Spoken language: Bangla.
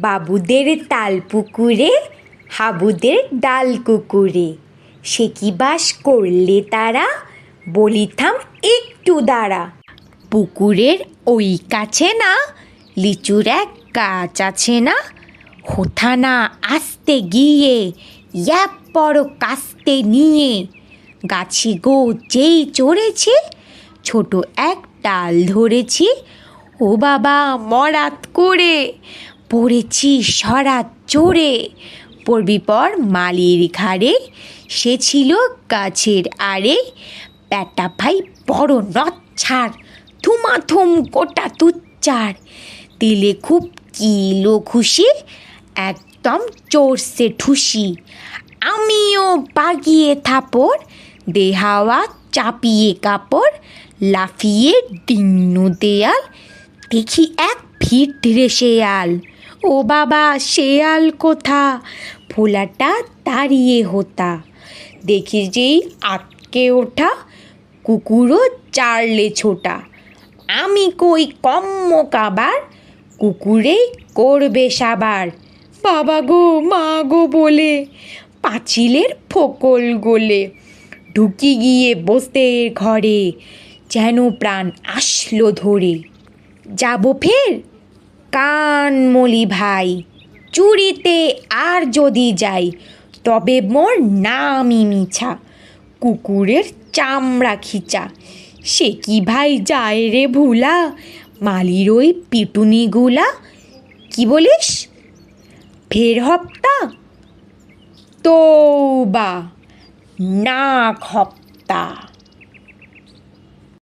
বাবুদের তাল পুকুরে হাবুদের ডাল কুকুরে, সে কি বাস করলে তারা, বলিথাম একটু দাঁড়া। পুকুরের ওই কাছে না লিচুর এক গাছ আছে না, হোথা না আসতে গিয়ে এক বড় কাস্তে নিয়ে, গাছে গো যেই চড়েছে ছোট এক ডাল ধরেছি, ও বাবা মরাত করে পড়েছি সরাত চড়ে। পড়বি পর মালির ঘাড়ে, সে ছিল গাছের আড়ে, ব্যাটা ভাই বড় নচ্ছাড়, থুমাথুম গোটা তুচ্চার, দিলে খুব কিলো খুশি, একদম চড়ছে ঠুসি। আমিও বাগিয়ে থাপড়, দে হাওয়া চাপিয়ে কাপড়, লাফিয়ে ডিঙ্গু দেয়াল, দেখি এক ভিড় শেয়াল, ও বাবা শেয়াল কোথা, ভোলাটা দাঁড়িয়ে হোতা, দেখি যেই আটকে ওঠা, কুকুরও চারলে ছোটা, আমি কই কম্ম কাবার, কুকুরেই করবে সাবার। বাবা গো মা গো বলে পাঁচিলের ফোকল গোলে, ঢুকি গিয়ে বসতে ঘরে, যেন প্রাণ আসলো ধরে। যাব ফের কান মলি ভাই, চুরিতে আর যদি যাই, তবে মোর নামই মিছা, কুকুরের চামড়া খিচা। সে কি ভাই যায় রে ভুলা, মালির ওই পিটুনিগুলা, কি বলিস ফের হপ্তা, তৌবা নাক হপ্তা।